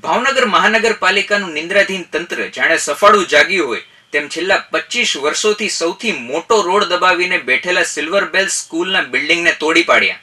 ભાવનગર મહાનગરપાલિકાનું નિંદ્રાધીન તંત્ર જાણે સફાળું જાગ્યું હોય તેમ છેલ્લા 25 વર્ષોથી સૌથી મોટો રોડ દબાવીને બેઠેલા સિલ્વર બેલ સ્કૂલના બિલ્ડિંગને તોડી પાડ્યા।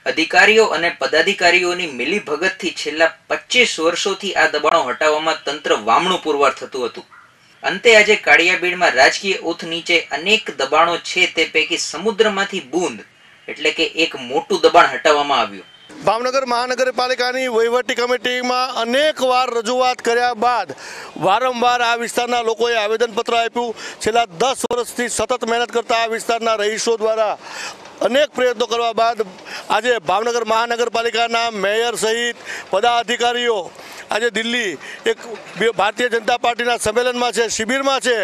અધિકારીઓ અને પદાધિકારીઓની મિલીભગતથી છેલ્લા 25 વર્ષોથી આ દબાણો હટાવવામાં તંત્ર વામણું પુરવાર થતું હતું। અંતે આજે કાળિયાબીડમાં રાજકીય ઓથ નીચે અનેક દબાણો છે તે પૈકી સમુદ્રમાંથી બૂંદ એટલે કે એક મોટું દબાણ હટાવવામાં આવ્યું। ભાવનગર મહાનગરપાલિકાની વહીવટી કમિટીમાં અનેક વાર રજૂઆત કર્યા બાદ વારંવાર આ વિસ્તારના લોકોએ આવેદનપત્ર આપ્યું। છેલ્લા 10 વર્ષથી સતત મહેનત કરતા આ વિસ્તારના રહીશો દ્વારા અનેક પ્રયત્નો કરવા બાદ આજે ભાવનગર મહાનગરપાલિકાના મેયર સહિત પદાધિકારીઓ આજે દિલ્હી એક ભારતીય જનતા પાર્ટીના સંમેલનમાં છે, શિબિરમાં છે।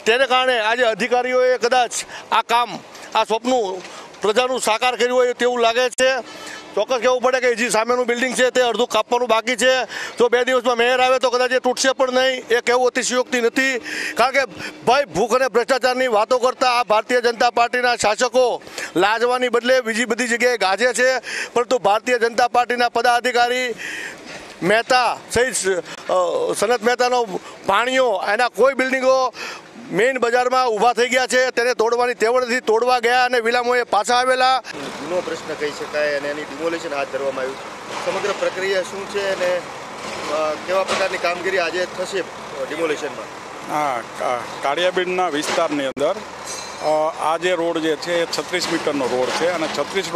તેને કારણે આજે અધિકારીઓએ કદાચ આ કામ, આ સ્વપ્નું પ્રજાનું સાકાર કર્યું હોય તેવું લાગે છે। ચોક્કસ કહેવું પડે કે જે સામેનું બિલ્ડિંગ છે તે અડધું કાપવાનું બાકી છે। જો 2 દિવસમાં મેયર આવે તો કદાચ એ તૂટશે પણ નહીં, એ કહેવું અતિશયોક્તિ નથી। કારણ કે ભાઈ ભૂખ અને ભ્રષ્ટાચારની વાતો કરતા આ ભારતીય જનતા પાર્ટીના શાસકો લાજવાની બદલે બીજી બધી જગ્યાએ ગાજે છે, પરંતુ ભારતીય જનતા પાર્ટીના પદાધિકારી મહેતા સહિત સનત મહેતાનો ભાણિયો એના કોઈ બિલ્ડિંગો મેઇન બજારમાં ઊભા થઈ ગયા છે, તેને તોડવાની તેવડ નથી, તોડવા ગયા અને વિલામોએ પાછા આવેલા। જૂનો પ્રશ્ન કહી શકાય અને એની ડિમોલેશન હાથ ધરવામાં આવ્યું। સમગ્ર પ્રક્રિયા શું છે અને કેવા પ્રકારની કામગીરી આજે થશે ડિમોલેશનમાં? કાળિયાબીડના વિસ્તારની અંદર આ જે રોડ જે છે એ 36 મીટરનો રોડ છે અને 36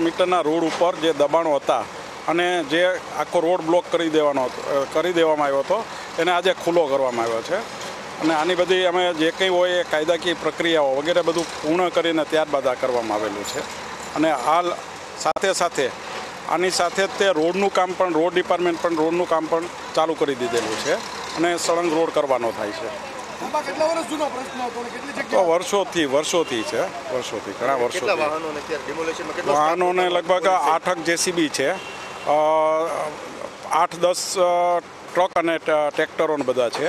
મીટરના રોડ ઉપર જે દબાણો હતા અને જે આખો રોડ બ્લોક કરી દેવામાં આવ્યો હતો એને આજે ખુલ્લો કરવામાં આવ્યો છે। અને આની બધી અમે જે કંઈ હોય એ કાયદાકીય પ્રક્રિયાઓ વગેરે બધું પૂર્ણ કરીને ત્યારબાદ આ કરવામાં આવેલું છે। અને હાલ સાથે આની સાથે જ તે રોડનું કામ પણ, રોડ ડિપાર્ટમેન્ટ પણ રોડનું કામ પણ ચાલુ કરી દીધેલું છે અને સળંગ રોડ કરવાનો થાય છે। તો વર્ષોથી છે, ઘણા વર્ષોથી વાહનોને લગભગ 8 જેસીબી છે, 8-10 ટ્રક અને ટ્રેક્ટરો બધા છે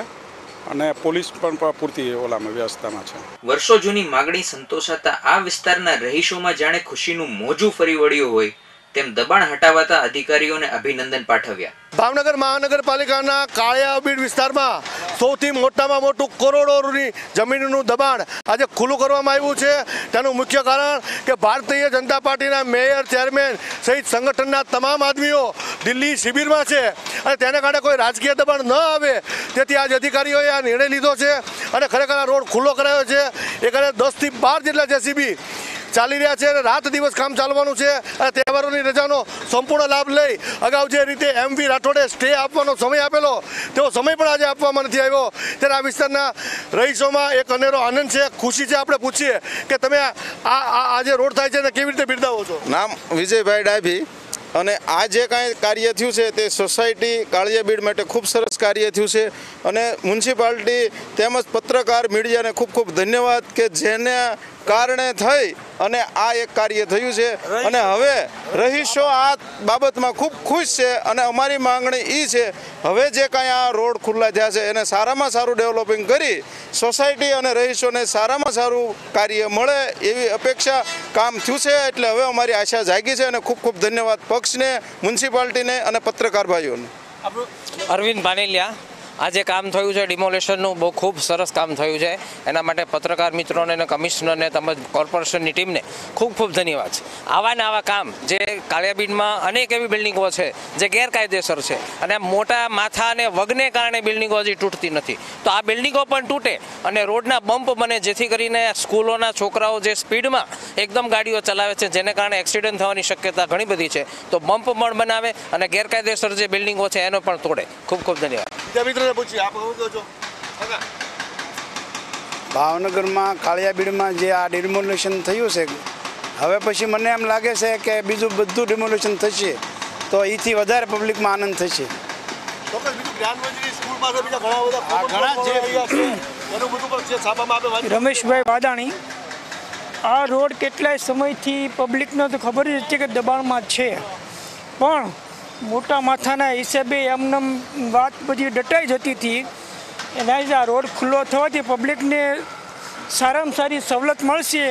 અને પોલીસ પણ પૂરતી ઓલામાં વ્યવસ્થામાં છે। વર્ષો જૂની માગણી સંતોષાતા આ વિસ્તારના રહીશોમાં જાણે ખુશીનું મોજું ફરી વળ્યું હોય તેમ દબાણ હટાવતા અધિકારીઓને અભિનંદન પાઠવ્યા। ભાવનગર મહાનગરપાલિકાના કાળિયાબીડ વિસ્તારમાં સૌથી મોટામાં મોટું કરોડોની જમીનનું દબાણ આજે ખુલ્લું કરવામાં આવ્યું છે। તેનું મુખ્ય કારણ કે ભારતીય જનતા પાર્ટીના મેયર, ચેરમેન સહિત સંગઠનના તમામ આદમીઓ દિલ્હી શિબિરમાં છે અને તેને કારણે કોઈ રાજકીય દબાણ ન આવે તેથી આજે અધિકારીઓએ આ નિર્ણય લીધો છે અને ખરેખર આ રોડ ખુલ્લો કરાયો છે। એ કારણે 10 થી 12 જેટલા જેસીબી ચાલી રહ્યા છે અને રાત દિવસ કામ ચાલવાનું છે અને તહેવારોની રજાનો સંપૂર્ણ લાભ લઈ અગાઉ જે રીતે MV રાઠોડે સ્ટે આપવાનો સમય આપેલો તેવો સમય પણ આજે આપવામાં નથી આવ્યો। ત્યારે આ વિસ્તારના રહીશોમાં એક અનેરો આનંદ છે, ખુશી છે। આપણે પૂછીએ કે તમે આ જે રોડ થાય છે એને કેવી રીતે બિરદાવો છો? નામ વિજયભાઈ ડાભી અને આ જે કાંઈ કાર્ય થયું છે તે સોસાયટી કાળિયાબીડ માટે ખૂબ સરસ કાર્ય થયું છે અને મ્યુનિસિપાલિટી તેમજ પત્રકાર મીડિયાને ખૂબ ખૂબ ધન્યવાદ કે જેને કારણે થઈ અને આ એક કાર્ય થયું છે અને હવે રહીશો આ બાબતમાં ખૂબ ખુશ છે અને અમારી માંગણી એ છે હવે જે કાંઈ આ રોડ ખુલ્લા થયા છે એને સારામાં સારું ડેવલપિંગ કરી સોસાયટી અને રહીશોને સારામાં સારું કાર્ય મળે એવી અપેક્ષા કામ થયું છે એટલે હવે અમારી આશા જાગી છે અને ખૂબ ખૂબ ધન્યવાદ પક્ષને, મ્યુનિસિપાલિટીને અને પત્રકાર ભાઈઓને. અરવિંદ ભાનેલિયા, આજે કામ થયું છે ડિમોલેશનનું, બહુ ખૂબ સરસ કામ થયું છે. એના માટે પત્રકાર મિત્રોને અને કમિશનરને તેમજ કોર્પોરેશનની ટીમને ખૂબ ખૂબ ધન્યવાદ છે. આવા ને આવા કામ જે કાળિયાબીડમાં અનેક એવી બિલ્ડિંગો છે જે ગેરકાયદેસર છે અને મોટા માથા અને વગને કારણે બિલ્ડિંગો હજી તૂટતી નથી. તો આ બિલ્ડિંગો પણ તૂટે અને રોડના બમ્પ બને જેથી કરીને સ્કૂલોના છોકરાઓ જે સ્પીડમાં એકદમ ગાડીઓ ચલાવે છે જેને કારણે એક્સિડન્ટ થવાની શક્યતા ઘણી બધી છે. તો બમ્પ પણ બનાવે અને ગેરકાયદેસર જે બિલ્ડિંગો છે એનો પણ તોડે. ખૂબ ખૂબ ધન્યવાદ. ભાવનગરમાં કાળિયાબીડમાં જે આ ડિમોલેશન થયું છે હવે પછી મને એમ લાગે છે કે બીજું બધું ડિમોલેશન થશે તો એથી વધારે પબ્લિકમાં આનંદ થશે. રમેશભાઈ વાદાણી, આ રોડ કેટલાય સમયથી પબ્લિકને તો ખબર જ હતી કે દબાણમાં છે, પણ મોટા માથાના હિસાબે એમનેમ વાત બધી ડટાઈ જતી હતી. એના જ આ રોડ ખુલ્લો થવાથી પબ્લિકને સારામાં સારી સવલત મળશે.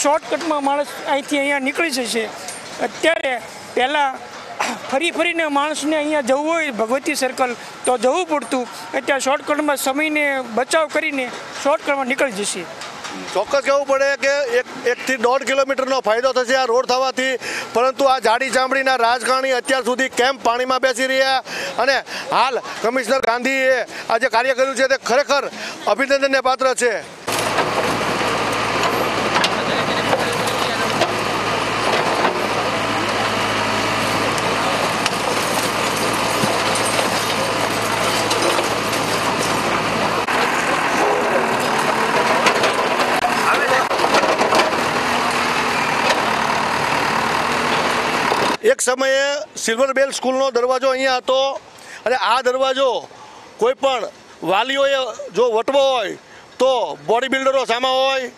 શોર્ટકટમાં માણસ અહીંથી અહીંયા નીકળી જશે. અત્યારે પહેલાં ફરીને માણસને અહીંયા જવું હોય ભગવતી સર્કલ તો જવું પડતું, અત્યારે શોર્ટકટમાં સમયને બચાવ કરીને શોર્ટકટમાં નીકળી જશે. ચોક્કસ કહેવું પડે કે 1 થી 1.5 કિલોમીટરનો ફાયદો થશે આ રોડ થવાથી, પરંતુ આ જાડી ચામડીના રાજકારણી અત્યાર સુધી કેમ પાણીમાં બેસી રહ્યા અને હાલ કમિશનર ગાંધીએ આ જે કાર્ય કર્યું છે તે ખરેખર અભિનંદનને પાત્ર છે. એક સમયે સિલ્વર બેલ સ્કૂલનો દરવાજો અહીંયા હતો અને આ દરવાજો કોઈ પણ વાલીઓએ જો વટવો હોય તો બોડી બિલ્ડરો સામા હોય,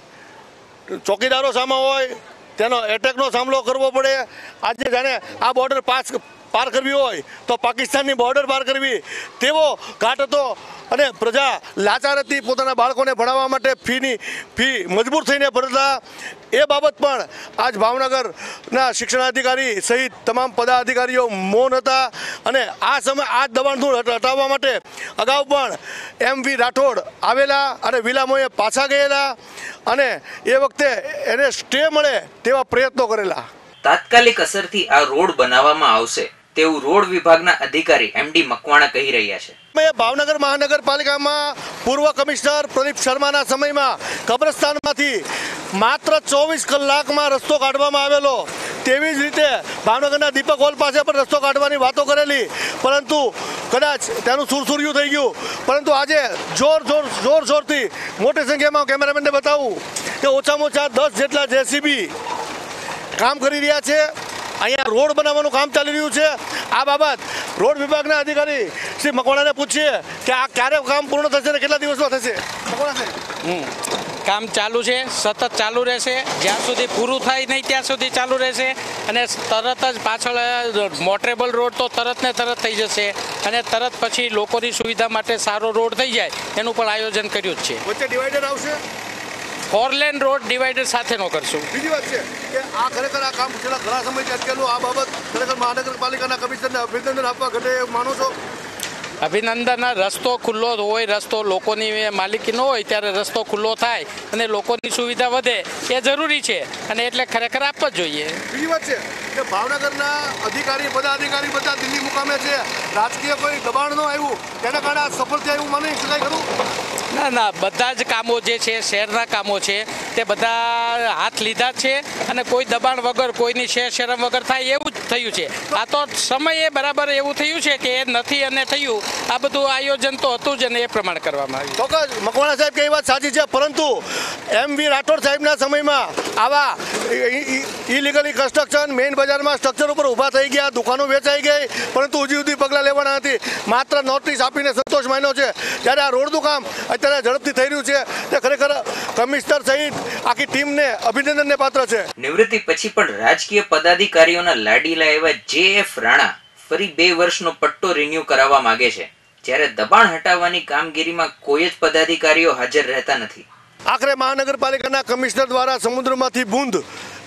ચોકીદારો સામા હોય, તેનો એટેકનો સામનો કરવો પડે. આજે જાણે આ બોર્ડર પાર કરવી હોય તો પાકિસ્તાનની બોર્ડર પાર કરવી તેવો ઘાટ હતો અને પ્રજા લાચાર હતી પોતાના બાળકોને ભણાવવા માટે ફી મજબૂર થઈને ભરતા. એ બાબત પણ આજ ભાવનગરના શિક્ષણાધિકારી સહિત તમામ પદાધિકારીઓ મૌન હતા અને આ દબાણ હટાવવા માટે અગાઉ પણ MV રાઠોડ આવેલા અને વિલામોએ પાછા ગયેલા અને એ વખતે એને સ્ટે મળે તેવા પ્રયત્નો કરેલા. તાત્કાલિક અસરથી આ રોડ બનાવવામાં આવશે તેવું રોડ વિભાગના અધિકારી MD મકવાણા કહી રહ્યા છે. ભાવનગર મહાનગરપાલિકામાં પૂર્વ કમિશનર પ્રદીપ શર્માના સમયમાં કબ્રસ્તાનમાંથી માત્ર 24 કલાકમાં રસ્તો કાઢવામાં આવેલો. તેવી જ રીતે ભાવનગરના દીપક હોલ પાસે પણ રસ્તો કાઢવાની વાતો કરેલી, પરંતુ કદાચ તેનું સુરસુર્યું થઈ ગયું. પરંતુ આજે જોરથી મોટી સંખ્યામાં કેમેરામેનને બતાવું કે ઓછામાં ઓછા 10 જેટલા JCB કામ કરી રહ્યા છે. અહીંયા રોડ બનાવવાનું કામ ચાલી રહ્યું છે. આ બાબત રોડ વિભાગના અધિકારી શ્રી મકવાણાને પૂછીએ કે આ ક્યારે કામ પૂર્ણ થશે અને કેટલા દિવસમાં થશે. કામ ચાલુ છે, સતત ચાલુ રહેશે, જ્યાં સુધી પૂરું થાય નહીં ત્યાં સુધી ચાલુ રહેશે અને તરત જ પાછળ મોટરેબલ રોડ તો તરત ને તરત થઈ જશે અને તરત પછી લોકોની સુવિધા માટે સારો રોડ થઈ જાય એનું પણ આયોજન કર્યું જ છે. વચ્ચે ડિવાઈડર આવશે, 4 લેન રોડ ડિવાઈડર સાથેનો કરશું. બીજી વાત છે કે આ ખરેખર આ કામ છેલ્લા ઘણા સમયથી અટકેલું. આ બાબત ખરેખર મહાનગરપાલિકાના કમિશનરને અભિનંદન આપવા ઘટે માનો છો? અભિનંદન. રસ્તો ખુલ્લો હોય, રસ્તો લોકોની માલિકી ન હોય ત્યારે રસ્તો ખુલ્લો થાય અને લોકોની સુવિધા વધે એ જરૂરી છે અને એટલે ખરેખર આપવા જ જોઈએ. બીજી વાત છે કે ભાવનગરના અધિકારી પદાધિકારી બધા દિલ્હી મુકામે છે, રાજકીય કોઈ દબાણ ન આવ્યું તેના કારણે આ સફળ થયા એવું માની શકાય ખરું? ના, બધા જ કામો જે છે શહેરના કામો છે તે બધા હાથ લીધા છે અને કોઈ દબાણ વગર કોઈની શરમ વગર થાય એવું જ થયું છે. આ તો સમયે બરાબર એવું થયું છે કે એ નથી અને થયું. આ બધું આયોજન તો હતું જ અને એ પ્રમાણે કરવામાં આવ્યું. ચોક્કસ મકવાણા સાહેબ કઈ વાત સાચી છે, પરંતુ MV રાઠોડ સાહેબના સમયમાં આવા ઇલીગલી કન્સ્ટ્રક્શન મેઇન બજારમાં સ્ટ્રક્ચર ઉપર ઊભા થઈ ગયા, દુકાનો વેચાઈ ગઈ, પરંતુ હજી સુધી પગલાં લેવાના નથી. માત્ર નોટિસ આપીને સંતોષ માન્યો છે. જ્યારે આ રોડનું કામ અત્યારે ઝડપથી થઈ રહ્યું છે તે ખરેખર કમિશનર સહિત આખી ટીમને અભિનંદનને પાત્ર છે. નિવૃત્તિ પછી પણ રાજકીય પદાધિકારીઓના લાડીલા એવા JF રાણા ફરી 2 વર્ષનો પટ્ટો રિન્યુ કરાવવા માંગે છે, જ્યારે દબાણ હટાવવાની કામગીરીમાં કોઈ જ પદાધિકારીઓ હાજર રહેતા નથી. આખરે મહાનગરપાલિકાના કમિશનર દ્વારા સમુદ્રમાંથી બુંદ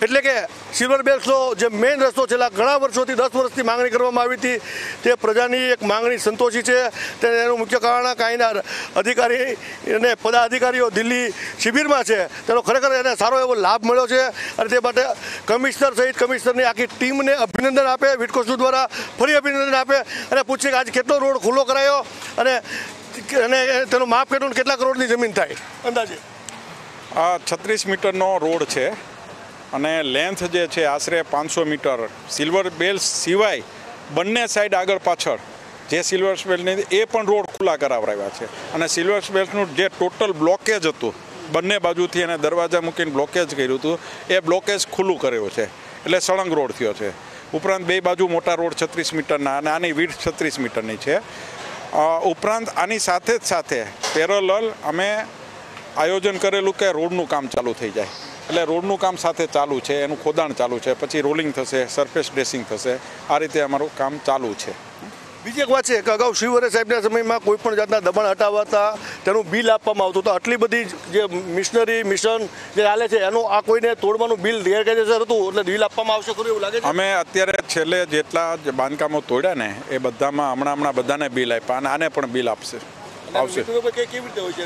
એટલે કે સિલ્વર બેલ્ટનો જે મેઇન રસ્તો છેલ્લા ઘણા વર્ષોથી 10 વર્ષથી માંગણી કરવામાં આવી હતી, તે પ્રજાની એક માંગણી સંતોષી છે. તેનું મુખ્ય કારણ કાંઈના અધિકારી અને પદાધિકારીઓ દિલ્હી શિબિરમાં છે, તેનો ખરેખર એને સારો એવો લાભ મળ્યો છે. અને તે માટે કમિશનર સહિત કમિશનરની આખી ટીમને અભિનંદન આપે, વિટકોસ્ટ દ્વારા ફરી અભિનંદન આપે અને પૂછે કે આજે કેટલો રોડ ખુલ્લો કરાયો અને તેનું માપ કેટલું, કેટલા કરોડની જમીન થાય અંદાજે. આ 36 મીટરનો રોડ છે અને લેન્થ જે છે આશરે 500 મીટર. સિલ્વર બેલ્સ સિવાય બંને સાઈડ આગળ પાછળ જે સિલ્વર બેલ્ટની એ પણ રોડ ખુલ્લા કરાવરાવ્યા છે. અને સિલ્વર બેલ્ટનું જે ટોટલ બ્લોકેજ હતું બંને બાજુથી એને દરવાજા મૂકીને બ્લોકેજ કર્યું હતું, એ બ્લોકેજ ખુલ્લું કર્યો છે, એટલે સળંગ રોડ થયો છે. ઉપરાંત બે બાજુ મોટા રોડ 36 મીટરના અને આની વિડ્થ 36 મીટરની છે. ઉપરાંત આની સાથે જ સાથે પેરેલલ અમે આયોજન કરેલું કે રોડનું કામ ચાલુ થઈ જાય, એટલે રોડનું કામ સાથે ચાલુ છે, એનું ખોદાણ ચાલુ છે, પછી રોલિંગ થશે, સરફેસ ડ્રેસિંગ થશે, આ રીતે અમારું કામ ચાલુ છે. બીજી એક વાત છે કે અગાઉ શિવરે સાહેબના સમયમાં કોઈ પણ જાતના દબાણ હટાવતા તેનું બિલ આપવામાં આવતું હતું. આટલી બધી જે મિશનરી મિશન જે ચાલે છે એનું આ કોઈને તોડવાનું બિલ ગેરકાયદેસર હતું, એટલે બિલ આપવામાં આવશે ખરું એવું લાગે છે. અમે અત્યારે છેલ્લે જેટલા બાંધકામો તોડ્યા ને એ બધામાં હમણાં બધાને બિલ આપ્યા અને આને પણ બિલ આવશે.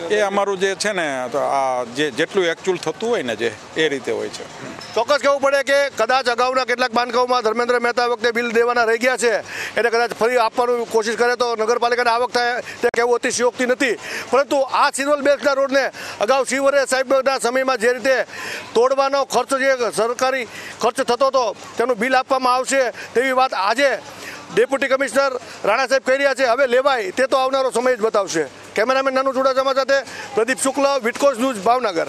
એ અમારું જે છે ને આ જેટલું એકચ્યુઅલ થતું હોય ને જે એ રીતે હોય છે. ચોક્કસ કહેવું પડે કે કદાચ અગાઉના કેટલાક બાંધકામોમાં ધર્મેન્દ્ર મહેતા વખતે બિલ દેવાના રહી ગયા છે, એટલે કદાચ ફરી આપવાનું કોશિશ કરે તો નગરપાલિકાને આવક થાય તે કહેવું અતિશયોક્તિ નથી. પરંતુ આ સિલ્વર બેલ્ટના રોડને અગાઉ શિવરે સાહેબના સમયમાં જે રીતે તોડવાનો ખર્ચ જે સરકારી ખર્ચ થતો હતો તેનું બિલ આપવામાં આવશે તેવી વાત આજે ડેપ્યુટી કમિશનર રાણા સાહેબ કહી રહ્યા છે. હવે લેવાય તે તો આવનારો સમય જ બતાવશે. કેમેરામેન નાનું ચુડાસમા સાથે પ્રદીપ શુક્લ, વિટકોસ્ટ ન્યૂઝ, ભાવનગર.